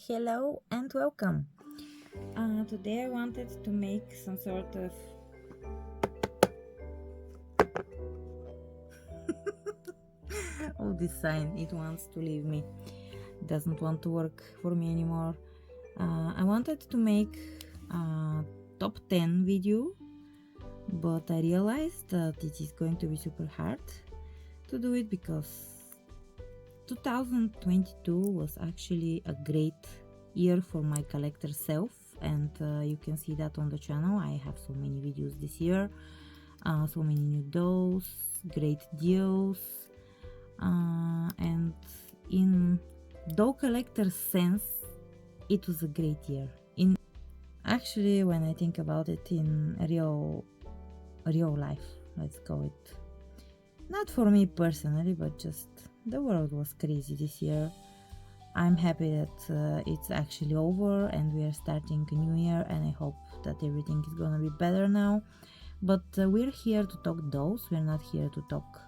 Hello and welcome. Today I wanted to make some sort of this sign. It wants to leave me. It doesn't want to work for me anymore. I wanted to make a top 10 video, but I realized that it is going to be super hard to do it because 2022 was actually a great year for my collector self, and you can see that on the channel. I have so many videos this year, so many new dolls, great deals, and in doll collector sense it was a great year. Actually, when I think about it in real life, let's call it, not for me personally, but just the world was crazy this year. I'm happy that it's actually over and we are starting a new year, and I hope that everything is gonna be better now. But we're here to talk dolls. We're not here to talk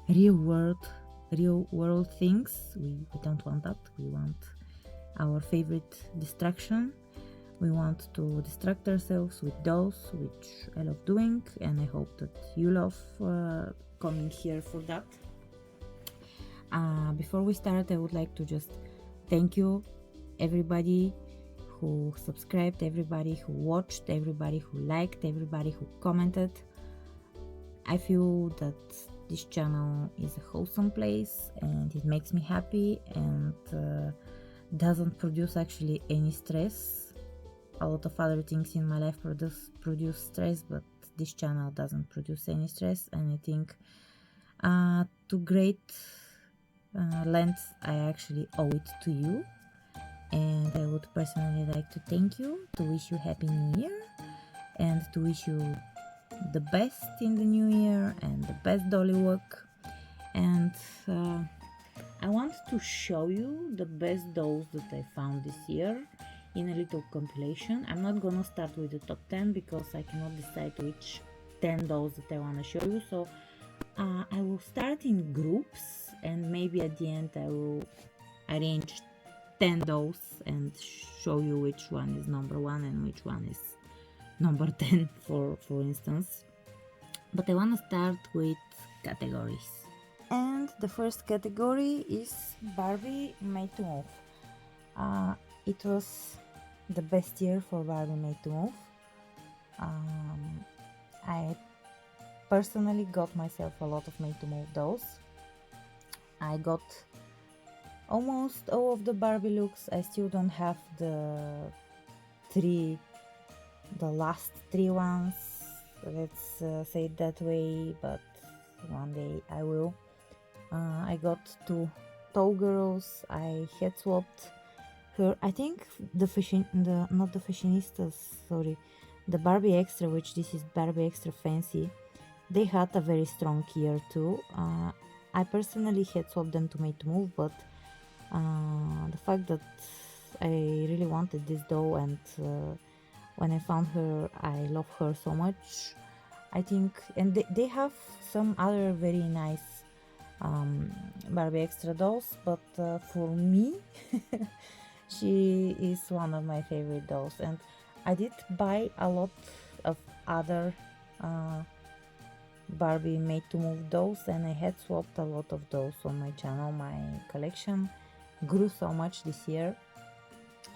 real world things. We don't want that. We want our favorite distraction. We want to distract ourselves with dolls, which I love doing, and I hope that you love coming here for that. Before we start, I would like to just thank you, everybody who subscribed, everybody who watched, everybody who liked, everybody who commented. I feel that this channel is a wholesome place and it makes me happy and doesn't produce actually any stress. A lot of other things in my life produce stress, but this channel doesn't produce any stress, and I think to great lengths I actually owe it to you, and I would personally like to thank you, to wish you Happy New Year, and to wish you the best in the new year and the best dolly work. And I want to show you the best dolls that I found this year in a little compilation. I'm not gonna start with the top 10 because I cannot decide which 10 dolls that I want to show you, so I will start in groups, and maybe at the end I will arrange 10 dolls and show you which one is number 1 and which one is number 10 for instance. But I want to start with categories, and the first category is Barbie Made to Move. It was the best year for Barbie Made to Move. I personally got myself a lot of Made to Move dolls. I got almost all of the Barbie looks. I still don't have the last 3 ones, let's say it that way, but one day I will. I got 2 tall girls. I head swapped her. I think the fashionistas, sorry, the Barbie Extra, which this is Barbie Extra Fancy, they had a very strong year too. I personally had swapped them to Made to Move, but the fact that I really wanted this doll, and when I found her, I love her so much. I think, and they have some other very nice Barbie Extra dolls, but for me she is one of my favorite dolls. And I did buy a lot of other Barbie Made to Move dolls, and I had swapped a lot of dolls on my channel. My collection grew so much this year.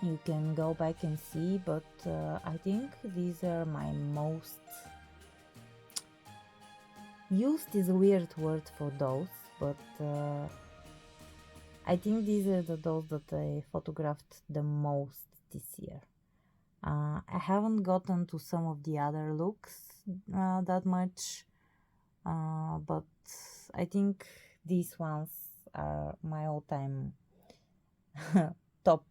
You can go back and see, but I think these are my most used, is a weird word for dolls, but I think these are the dolls that I photographed the most this year. I haven't gotten to some of the other looks that much, but I think these ones are my all-time top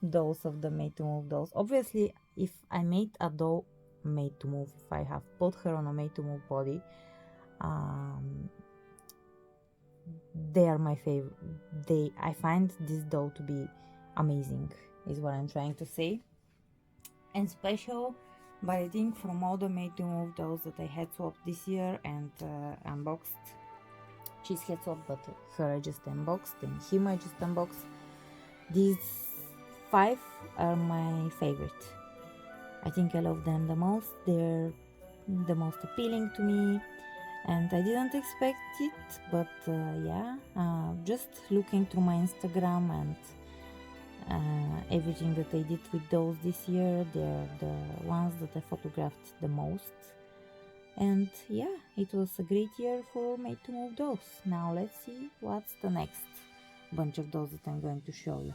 dolls of the Made to Move dolls. Obviously, if I made a doll Made to Move, if I have put her on a Made to Move body, they are my favorite. I find this doll to be amazing, is what I'm trying to say, and special. But I think from all the Made to Move dolls that I had swapped this year and unboxed, she's had swapped, but her I just unboxed and him I just unboxed, These 5 are my favorite. I think I love them the most. They're the most appealing to me, and I didn't expect it, but just looking through my Instagram and everything that I did with those this year, they're the ones that I photographed the most. And yeah, it was a great year for Made to Move dolls. Now let's see what's the next bunch of dolls that I'm going to show you.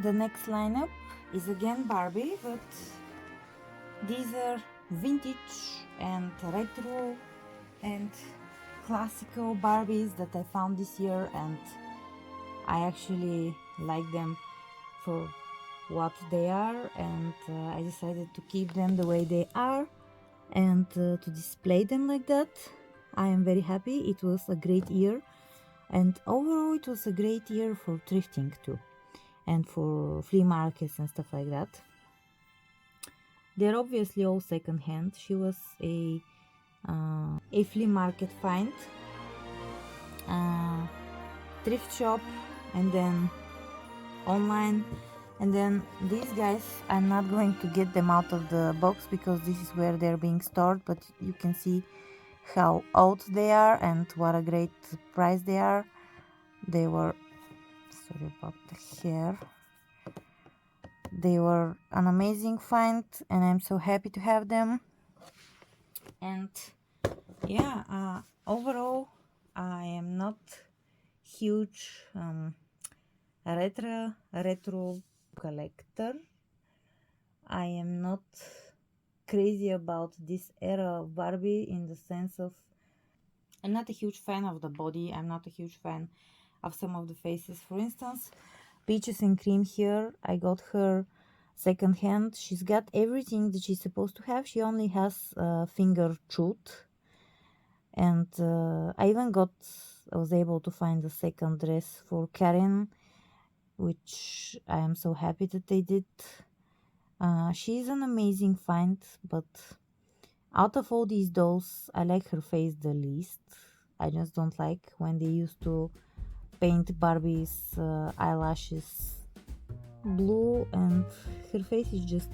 The next lineup is again Barbie, but these are vintage and retro and classical Barbies that I found this year, and I actually like them for what they are, and I decided to keep them the way they are and to display them like that. I am very happy. It was a great year, and overall it was a great year for thrifting too, and for flea markets and stuff like that. They're obviously all second-hand. She was a flea market find, thrift shop, and then online. And then these guys, I'm not going to get them out of the box because this is where they're being stored, but you can see how old they are and what a great price they are. They were, sorry about the hair, they were an amazing find, and I'm so happy to have them. And yeah, overall I am not huge retro collector. I am not crazy about this era of Barbie, in the sense of I'm not a huge fan of the body. I'm not a huge fan of some of the faces. For instance, Peaches and Cream here, I got her second hand. She's got everything that she's supposed to have. She only has finger tooth. And I was able to find a second dress for Karen, which I am so happy that they did. She's an amazing find, but out of all these dolls, I like her face the least. I just don't like when they used to paint Barbie's eyelashes blue, and her face is just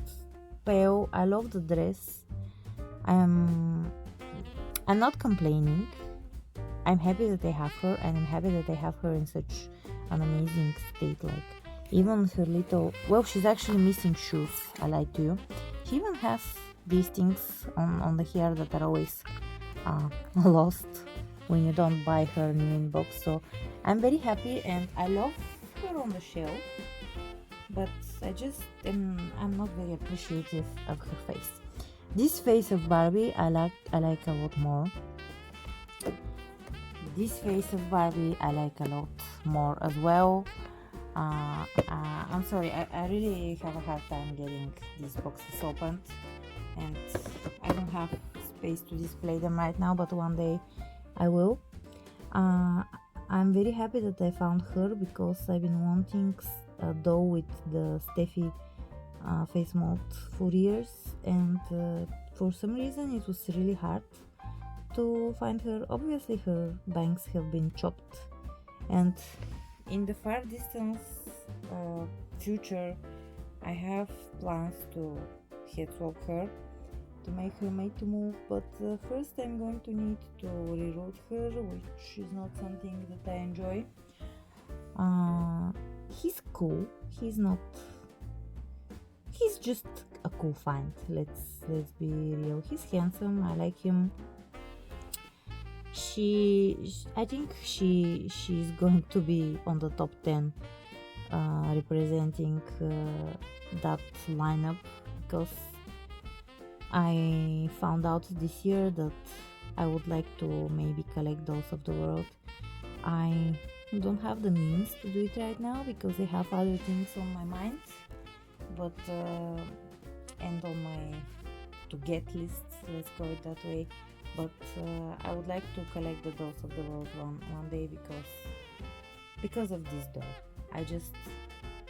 pale. I love the dress. I'm not complaining. I'm happy that they have her, and I'm happy that they have her in such an amazing state. Like, even her little, well, she's actually missing shoes, I lied to you. She even has these things on the hair that are always lost when you don't buy her new inbox. So I'm very happy, and I love her on the shelf, but I'm not very appreciative of her face. This face of Barbie I like a lot more. This face of Barbie I like a lot more as well. I'm sorry, I really have a hard time getting these boxes opened, and I don't have space to display them right now, but one day I will. I'm very happy that I found her, because I've been wanting a doll with the Steffi face mold for years, and for some reason it was really hard to find her. Obviously her bangs have been chopped, and in the far distance future I have plans to head swap her to make her Made to Move, but first I'm going to need to reroute her, which is not something that I enjoy. He's cool. He's just a cool find. Let's be real. He's handsome. I like him. I think she's going to be on the top 10 representing that lineup, because I found out this year that I would like to maybe collect Dolls of the World. I don't have the means to do it right now because I have other things on my mind, but and on my to get lists, let's call it that way. But I would like to collect the Dolls of the World one day, because of this doll. I just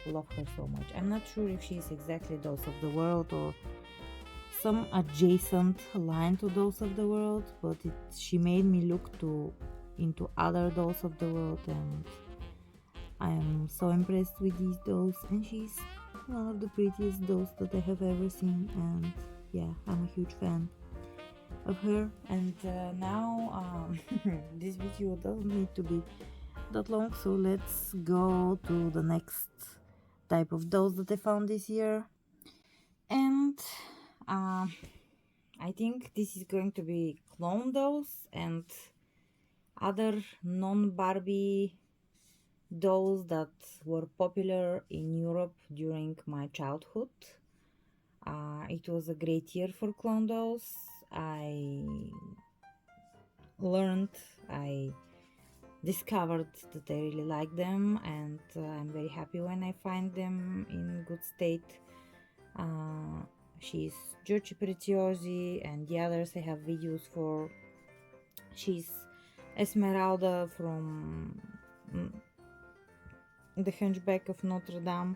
love her so much. I'm not sure if she's exactly Dolls of the World or some adjacent line to Dolls of the World, but she made me look into other Dolls of the World, and I am so impressed with these dolls, and she's one of the prettiest dolls that I have ever seen, and yeah, I'm a huge fan of her. And now this video doesn't need to be that long, so let's go to the next type of dolls that I found this year. And I think this is going to be clone dolls and other non-Barbie dolls that were popular in Europe during my childhood. It was a great year for clone dolls. I discovered that I really like them, and I'm very happy when I find them in good state. She's Giorgi Preziosi, and the others I have videos for. She's Esmeralda from The Hunchback of Notre Dame.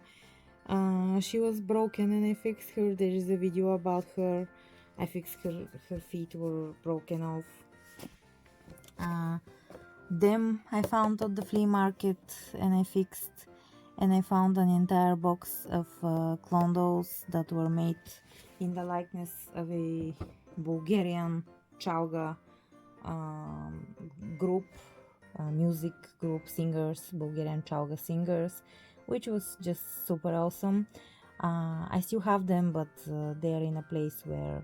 She was broken and I fixed her. There is a video about her. I fixed her feet were broken off. Them I found at the flea market and I fixed, and I found an entire box of clone dolls that were made in the likeness of a Bulgarian chalga group, music group singers, Bulgarian chalga singers, which was just super awesome. I still have them, but they are in a place where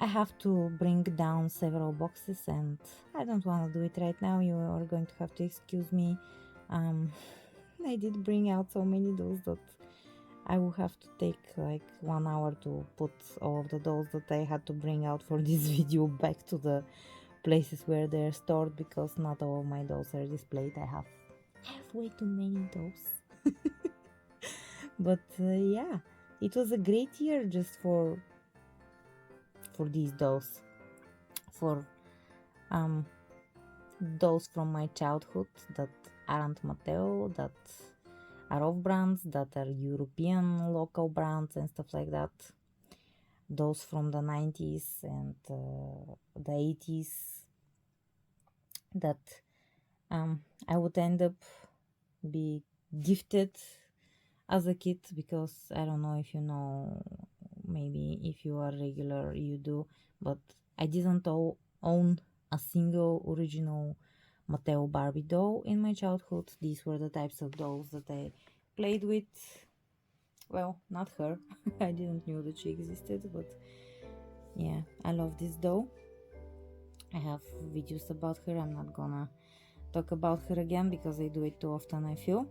I have to bring down several boxes, and I don't want to do it right now. You are going to have to excuse me. I did bring out so many dolls that I will have to take like 1 hour to put all of the dolls that I had to bring out for this video back to the places where they're stored, because not all of my dolls are displayed. I have way too many dolls. But yeah, it was a great year just for these dolls, for dolls from my childhood that aren't Mattel, that are off brands, that are European local brands and stuff like that. Those from the 90s and the 80s that I would end up be gifted as a kid, because I don't know if you know, maybe if you are regular you do, but I didn't own a single original Mattel Barbie doll in my childhood. These were the types of dolls that I played with. Well, not her. I didn't know that she existed, but yeah, I love this doll. I have videos about her. I'm not gonna talk about her again because I do it too often, I feel.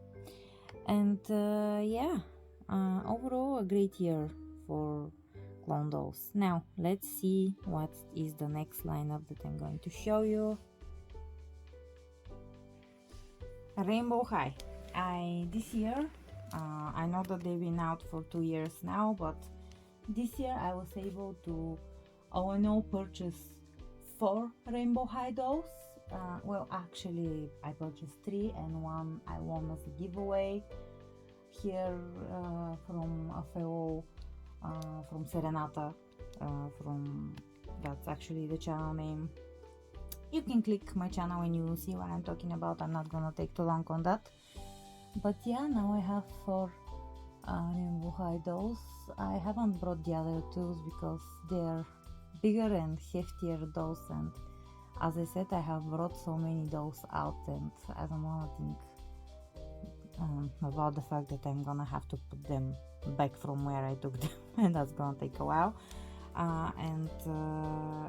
And yeah, overall a great year for clone dolls. Now let's see what is the next lineup that I'm going to show you. Rainbow High. This year, I know that they've been out for 2 years now, but this year I was able to all in all purchase 4 Rainbow High dolls. Well, actually I purchased 3 and 1 I won as a giveaway here from a fellow from Serenata, that's actually the channel name. You can click my channel and you will see what I'm talking about. I'm not gonna take too long on that. But yeah, now I have 4 Rainbow High dolls. I haven't brought the other 2 because they're bigger and heftier dolls, and as I said, I have brought so many dolls out and I don't want to think about the fact that I'm gonna have to put them back from where I took them and that's gonna take a while.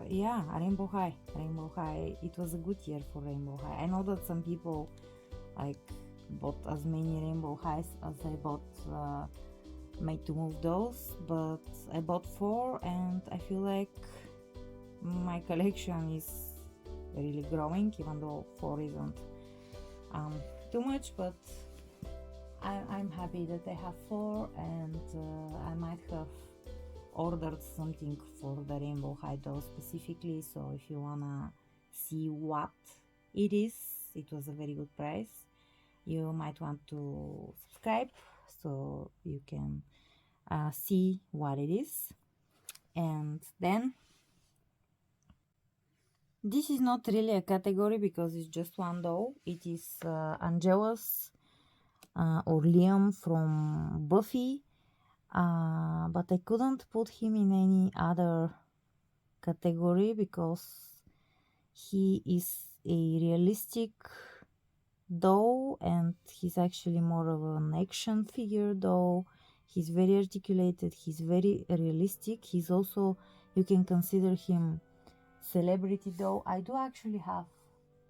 Yeah, Rainbow High, it was a good year for Rainbow High. I know that some people like bought as many Rainbow Highs as I bought Made to Move dolls, but I bought 4 and I feel like my collection is really growing, even though 4 isn't too much, but I'm happy that I have 4, and I might have ordered something for the Rainbow High doll specifically, so if you wanna see what it is, it was a very good price. You might want to subscribe so you can see what it is. And then this is not really a category because it's just one doll. It is Angela's or Liam from Buffy, but I couldn't put him in any other category because he is a realistic doll and he's actually more of an action figure doll. He's very articulated, he's very realistic. He's also, you can consider him celebrity doll. I do actually have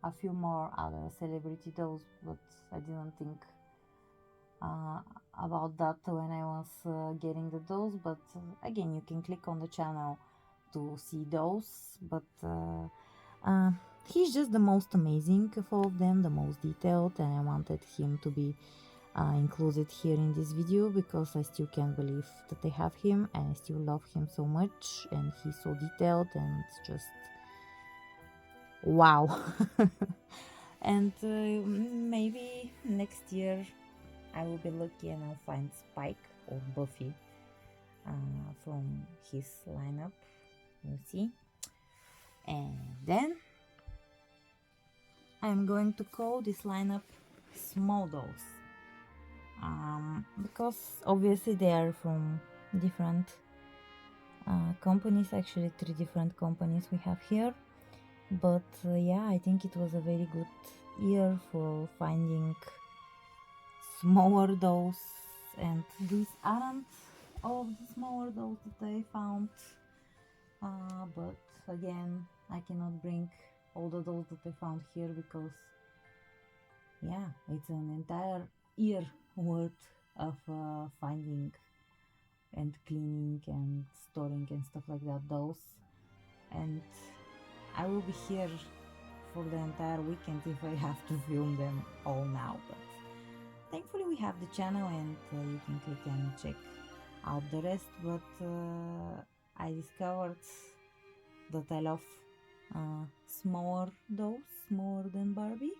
a few more other celebrity dolls, but I didn't think about that when I was getting the dolls. But again, you can click on the channel to see those. But he's just the most amazing of all of them, the most detailed, and I wanted him to be included here in this video because I still can't believe that I have him and I still love him so much, and he's so detailed and it's just wow. And maybe next year I will be lucky and I'll find Spike or Buffy from his lineup. We'll see. And then I'm going to call this lineup small dolls, because obviously they are from different companies, actually 3 different companies we have here. But yeah, I think it was a very good year for finding smaller dolls, and these aren't all of the smaller dolls that I found, but again, I cannot bring all the dolls that I found here because yeah, it's an entire year worth of finding and cleaning and storing and stuff like that dolls, and I will be here for the entire weekend if I have to film them all now. But thankfully we have the channel and you can click and check out the rest. But I discovered that I love smaller dolls, smaller than Barbie,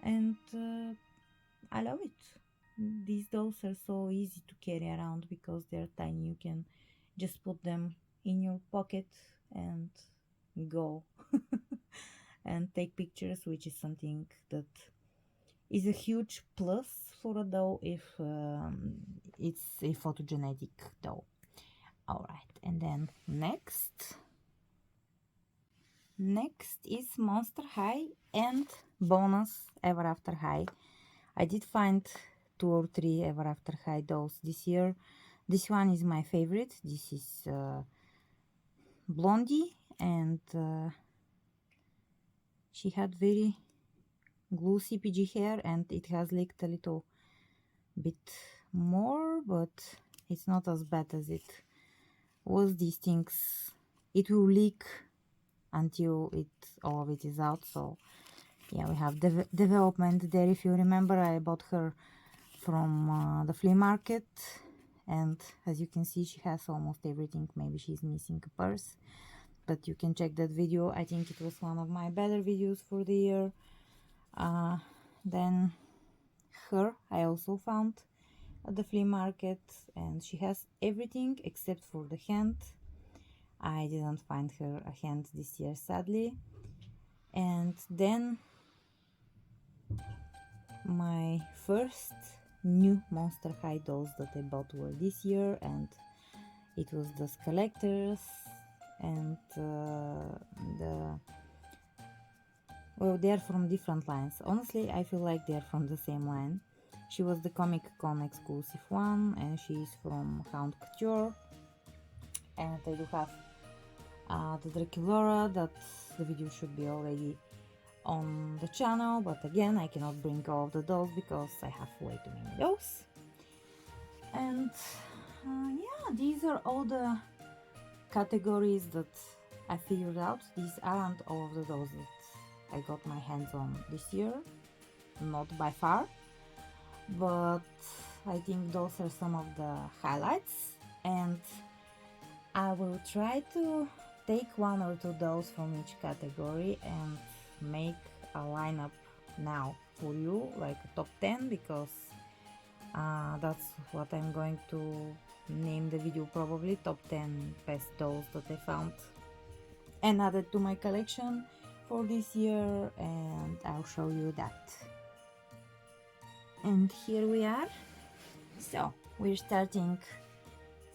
and I love it. These dolls are so easy to carry around because they're tiny. You can just put them in your pocket and go and take pictures, which is something that is a huge plus for a doll if it's a photogenic doll. All right, and then next is Monster High and bonus Ever After High. I did find 2 or 3 Ever After High dolls this year. This one is my favorite. This is Blondie, and she had very glue CPG hair and it has leaked a little bit more, but it's not as bad as it was. These things, it will leak until all of it is out. So yeah, we have development there. If you remember, I bought her from the flea market, and as you can see, she has almost everything. Maybe she's missing a purse, but you can check that video. I think it was one of my better videos for the year. Then her I also found at the flea market, and she has everything except for the hand. I didn't find her a hand this year, sadly. And then my first new Monster High dolls that I bought were this year, and it was the collectors and well, they're from different lines. Honestly, I feel like they're from the same line. She was the Comic Con exclusive one, and she's from Hound Couture. And I do have the Draculaura, that the video should be already on the channel, but again, I cannot bring all of the dolls because I have way too many dolls. And yeah, these are all the categories that I figured out. These aren't all of the dolls that I got my hands on this year, not by far, but I think those are some of the highlights, and I will try to take 1 or 2 dolls from each category and make a lineup now for you, like a top 10, because that's what I'm going to name the video, probably top 10 best dolls that I found and added to my collection for this year, and I'll show you that. And here we are. So we're starting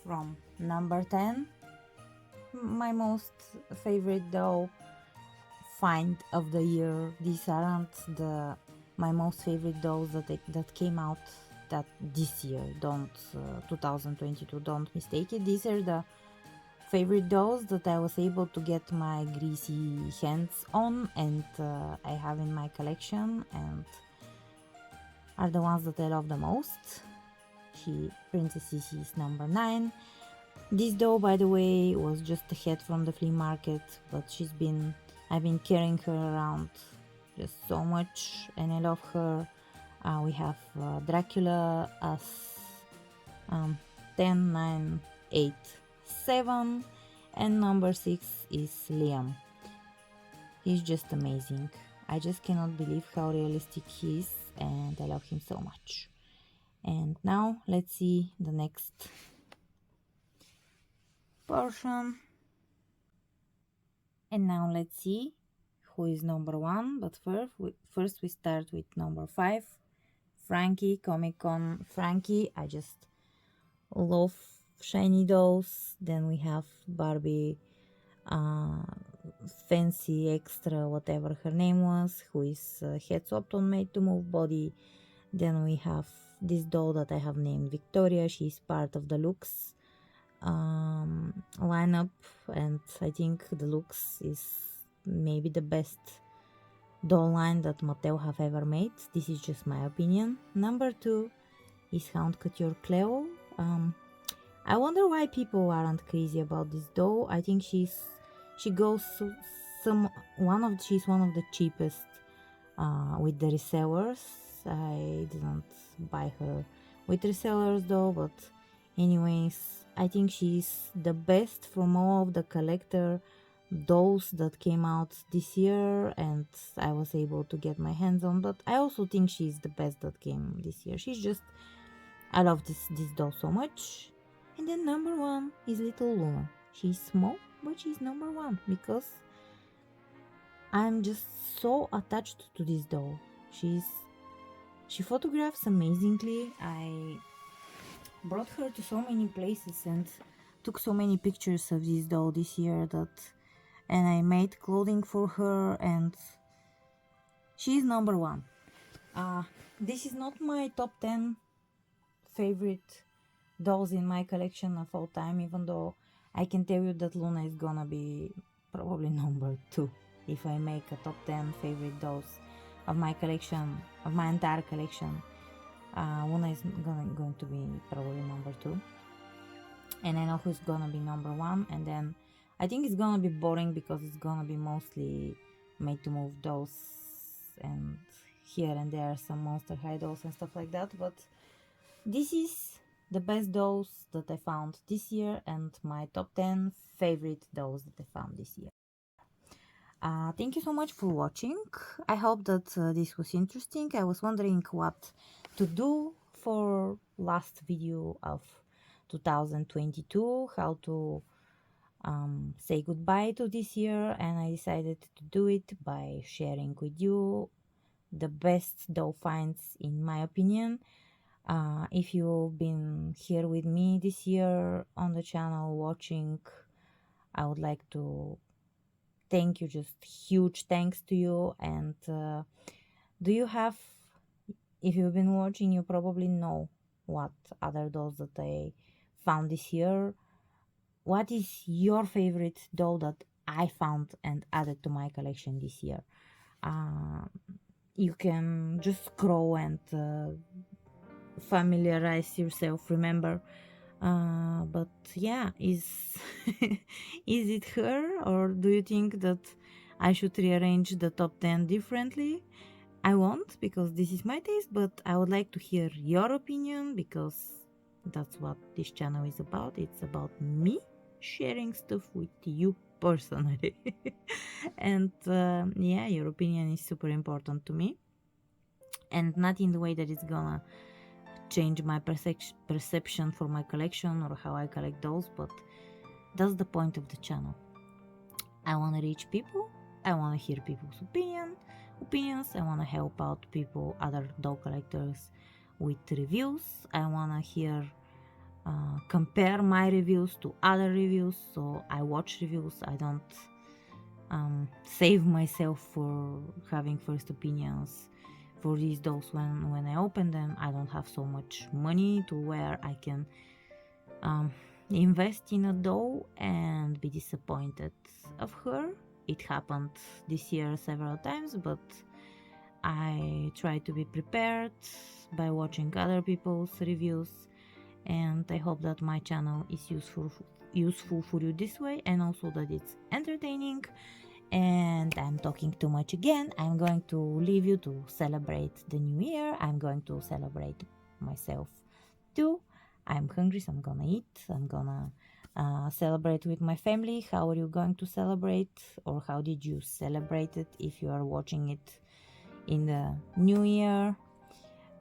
from number 10. My most favorite doll find of the year. These aren't the my most favorite dolls that came out that this year. Don't 2022. Don't mistake it. These are the favorite dolls that I was able to get my greasy hands on, and I have in my collection, and are the ones that I love the most. Princess Sisi is number 9. This doll, by the way, was just a head from the flea market, but I've been carrying her around just so much, and I love her. We have Dracula as 10, 9, 8, 7, and number 6 is Liam. He's just amazing. I just cannot believe how realistic he is, and I love him so much. And now let's see the next portion. And now let's see who is number 1. But first we start with number 5, Frankie, Comic Con Frankie. I just love shiny dolls. Then we have Barbie, fancy extra, whatever her name was, who is head swapped on made to move body. Then we have this doll that I have named Victoria. She's part of the Lux lineup, and I think the Lux is maybe the best doll line that Mattel have ever made. This is just my opinion. Number 2 is Hound Couture Cleo. I wonder why people aren't crazy about this doll. I think she's one of the cheapest with the resellers. I didn't buy her with resellers though, but anyways, I think she's the best from all of the collector dolls that came out this year, and I was able to get my hands on. But I also think she's the best that came this year. I love this doll so much. And then number 1 is Little Luna. She's small, but she's number 1 because I'm just so attached to this doll. She photographs amazingly. I brought her to so many places and took so many pictures of this doll this year and I made clothing for her, and she's number 1. This is not my top 10 favorite dolls in my collection of all time, even though I can tell you that Luna is gonna be probably number 2 if I make a top 10 favorite dolls of my collection, of my entire collection. Luna is going to be probably number 2, and I know who's gonna be number 1. And then I think it's gonna be boring because it's gonna be mostly made to move dolls, and here and there some Monster High dolls and stuff like that. But this is the best dolls that I found this year, and my top 10 favorite dolls that I found this year. Thank you so much for watching. I hope that this was interesting. I was wondering what to do for last video of 2022, how to say goodbye to this year, and I decided to do it by sharing with you the best doll finds in my opinion. If you've been here with me this year on the channel watching, I would like to thank you, just huge thanks to you. And if you've been watching, you probably know what other dolls that I found this year. What is your favorite doll that I found and added to my collection this year? You can just scroll and familiarize yourself, remember. But yeah, is is it her, or do you think that I should rearrange the top 10 differently? I won't, because this is my taste, but I would like to hear your opinion, because that's what this channel is about. It's about me sharing stuff with you personally. And yeah, your opinion is super important to me, and not in the way that it's gonna change my perception for my collection or how I collect dolls, but that's the point of the channel. I want to reach people, I want to hear people's opinion, opinions. I want to help out people, other dog collectors, with reviews. I want to hear compare my reviews to other reviews. So I watch reviews. I don't save myself for having first opinions for these dogs when I open them. I don't have so much money to where I can invest in a doll and be disappointed of her. It happened this year several times, but I try to be prepared by watching other people's reviews, and I hope that my channel is useful for you this way, and also that it's entertaining. And I'm talking too much again. I'm going to leave you to celebrate the new year. I'm going to celebrate myself too. I'm hungry, so I'm gonna eat. I'm gonna celebrate with my family. How are you going to celebrate, or how did you celebrate it if you are watching it in the new year?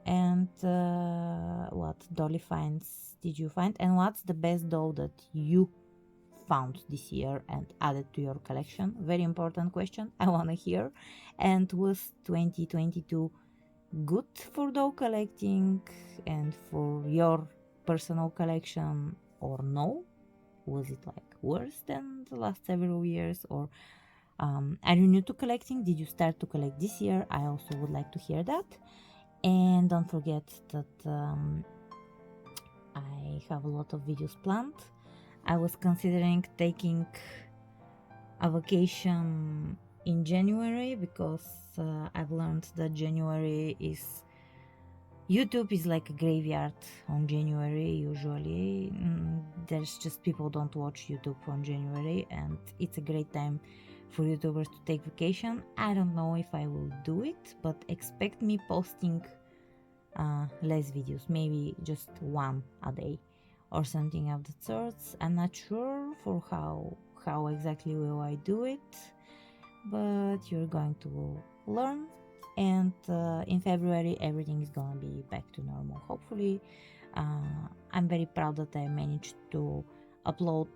And what dolly finds did you find, and what's the best doll that you found this year and added to your collection? Very important question. I want to hear. And was 2022 good for dog collecting and for your personal collection, or no? Was it like worse than the last several years? Or are you new to collecting? Did you start to collect this year? I also would like to hear that. And don't forget that I have a lot of videos planned. I was considering taking a vacation in January because I've learned that YouTube is like a graveyard on January usually. There's just people don't watch YouTube on January, and it's a great time for YouTubers to take vacation. I don't know if I will do it, but expect me posting less videos, maybe just one a day or something of the sorts. I'm not sure for how exactly will I do it, but you're going to learn. And in February everything is gonna be back to normal, hopefully. I'm very proud that I managed to upload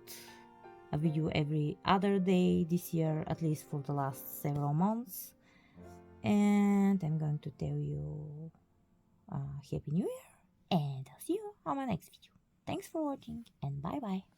a video every other day this year, at least for the last several months. And I'm going to tell you Happy New Year, and I'll see you on my next video. Thanks for watching, and bye bye.